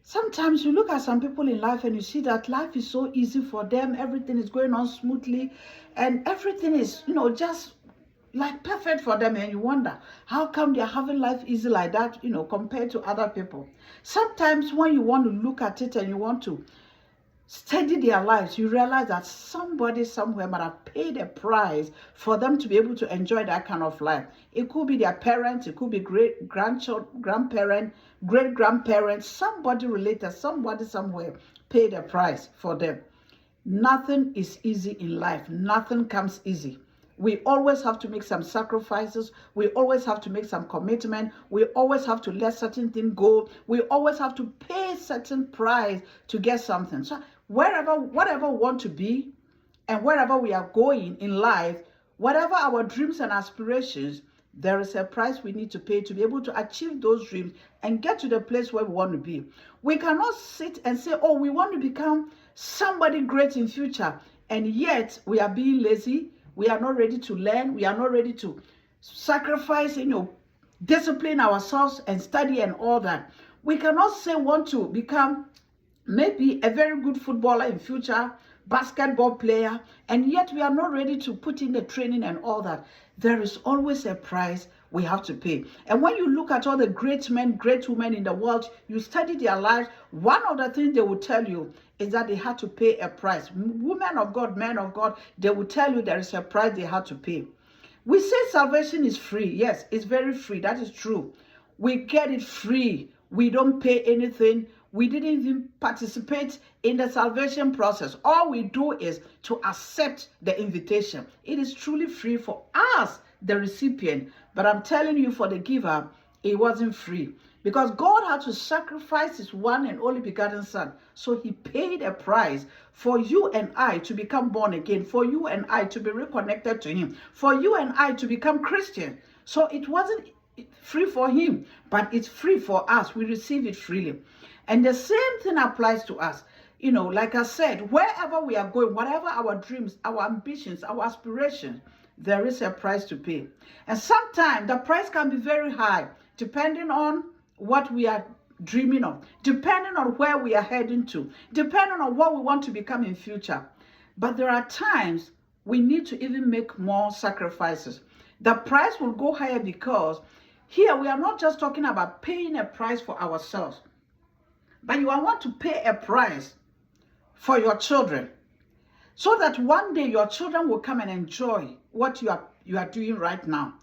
Sometimes you look at some people in life and you see that life is so easy for them. Everything is going on smoothly and everything is, just like perfect for them. And you wonder, how come they're having life easy like that, compared to other people? Sometimes when you want to look at it and you want to study their lives, you realize that somebody somewhere might have paid a price for them to be able to enjoy that kind of life. It could be their parents, it could be great grandchildren, grandparent, great grandparents, somebody related, somebody somewhere paid a price for them. Nothing is easy in life. Nothing comes easy. We always have to make some sacrifices. We always have to make some commitment. We always have to let certain things go. We always have to pay certain price to get something. So whatever we want to be and wherever we are going in life, whatever our dreams and aspirations, there is a price we need to pay to be able to achieve those dreams and get to the place where we want to be. We cannot sit and say, oh, we want to become somebody great in future, and yet we are being lazy. We are not ready to learn. We are not ready to sacrifice, discipline ourselves and study and all that. We cannot say want to become maybe a very good footballer in future, basketball player, and yet we are not ready to put in the training and all that. There is always a price we have to pay. And when you look at all the great men, great women in the world, you study their lives, one of the things they will tell you is that they had to pay a price. Women of God, men of God, they will tell you there is a price they had to pay. We say salvation is free. Yes, it's very free. That is true. We get it free. We don't pay anything. We didn't even participate in the salvation process. All we do is to accept the invitation. It is truly free for us, the recipient. But I'm telling you, for the giver, it wasn't free. Because God had to sacrifice his one and only begotten son. So he paid a price for you and I to become born again, for you and I to be reconnected to him, for you and I to become Christian. So it wasn't free for him, but it's free for us. We receive it freely. And the same thing applies to us. Like I said, wherever we are going, whatever our dreams, our ambitions, our aspirations, there is a price to pay. And sometimes the price can be very high, depending on what we are dreaming of, depending on where we are heading to, depending on what we want to become in future. But there are times we need to even make more sacrifices. The price will go higher because here we are not just talking about paying a price for ourselves, but you want to pay a price for your children, so that one day your children will come and enjoy what you are doing right now.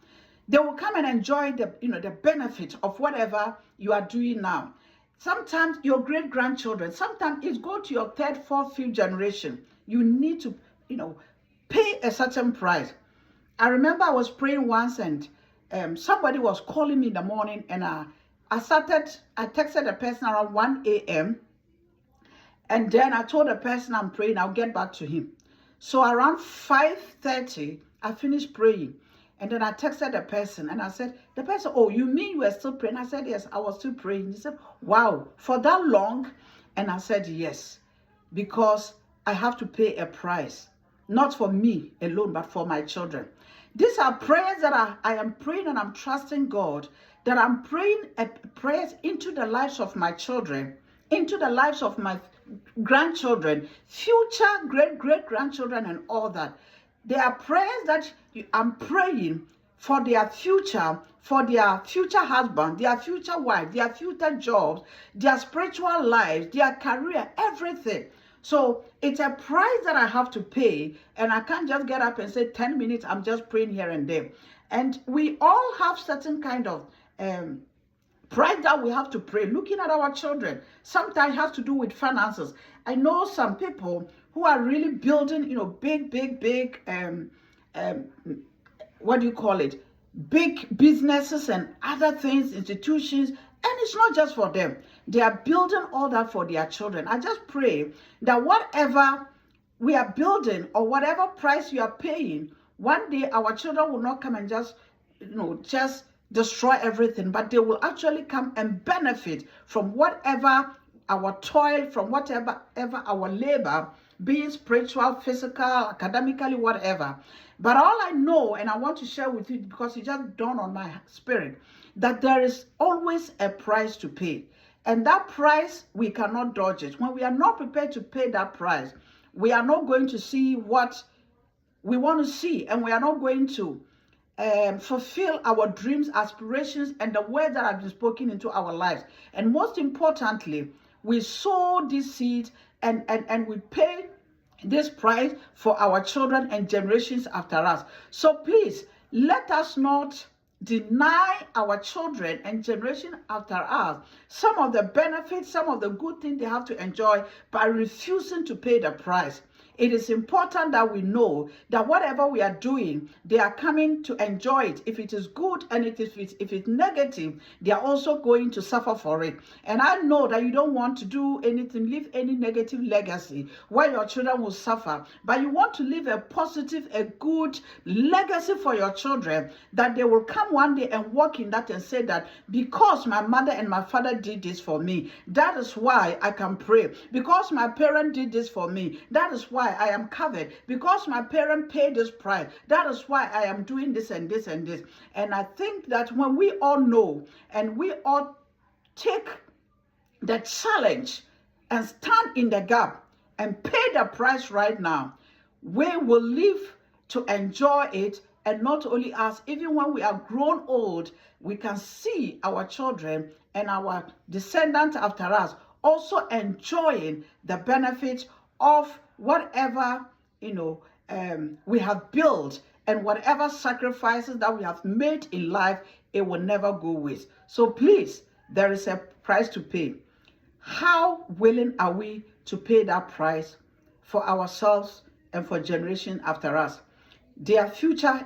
They will come and enjoy the benefit of whatever you are doing now. Sometimes your great-grandchildren, sometimes it's go to your third, fourth, fifth generation. You need to, pay a certain price. I remember I was praying once and somebody was calling me in the morning, and I texted the person around 1 a.m. and then I told the person I'm praying, I'll get back to him. So around 5:30, I finished praying. And then I texted the person and I said, the person, oh, you mean you were still praying? I said, yes, I was still praying. He said, wow, for that long? And I said, yes, because I have to pay a price, not for me alone, but for my children. These are prayers that I am praying, and I'm trusting God that I'm praying prayers into the lives of my children, into the lives of my grandchildren, future great-grandchildren, and all that. There are prayers that I'm praying for their future husband, their future wife, their future jobs, their spiritual lives, their career, everything. So it's a price that I have to pay, and I can't just get up and say 10 minutes, I'm just praying here and there. And we all have certain kind of price that we have to pray. Looking at our children, sometimes it has to do with finances. I know some people who are really building, big, what do you call it? Big businesses and other things, institutions, and it's not just for them. They are building all that for their children. I just pray that whatever we are building or whatever price you are paying, one day our children will not come and just destroy everything, but they will actually come and benefit from whatever our toil, from whatever our labor, be it spiritual, physical, academically, whatever. But all I know, and I want to share with you because it just dawned on my spirit, that there is always a price to pay. And that price, we cannot dodge it. When we are not prepared to pay that price, we are not going to see what we want to see, and we are not going to fulfill our dreams, aspirations, and the word that have been spoken into our lives. And most importantly, we sow this seed and we pay this price for our children and generations after us. So please, let us not deny our children and generation after us some of the benefits, some of the good things they have to enjoy by refusing to pay the price. It is important that we know that whatever we are doing, they are coming to enjoy it. If it is good and if it's negative, they are also going to suffer for it. And I know that you don't want to do anything, leave any negative legacy where your children will suffer. But you want to leave a positive, a good legacy for your children, that they will come one day and walk in that and say that because my mother and my father did this for me, that is why I can pray. Because my parent did this for me, that is why I am covered. Because my parent paid this price, that is why I am doing this and this and this. And I think that when we all know and we all take the challenge and stand in the gap and pay the price right now, we will live to enjoy it. And not only us, even when we are grown old, we can see our children and our descendants after us also enjoying the benefits of whatever we have built, and whatever sacrifices that we have made in life, it will never go waste. So please, there is a price to pay. How willing are we to pay that price for ourselves and for generations after us? Their future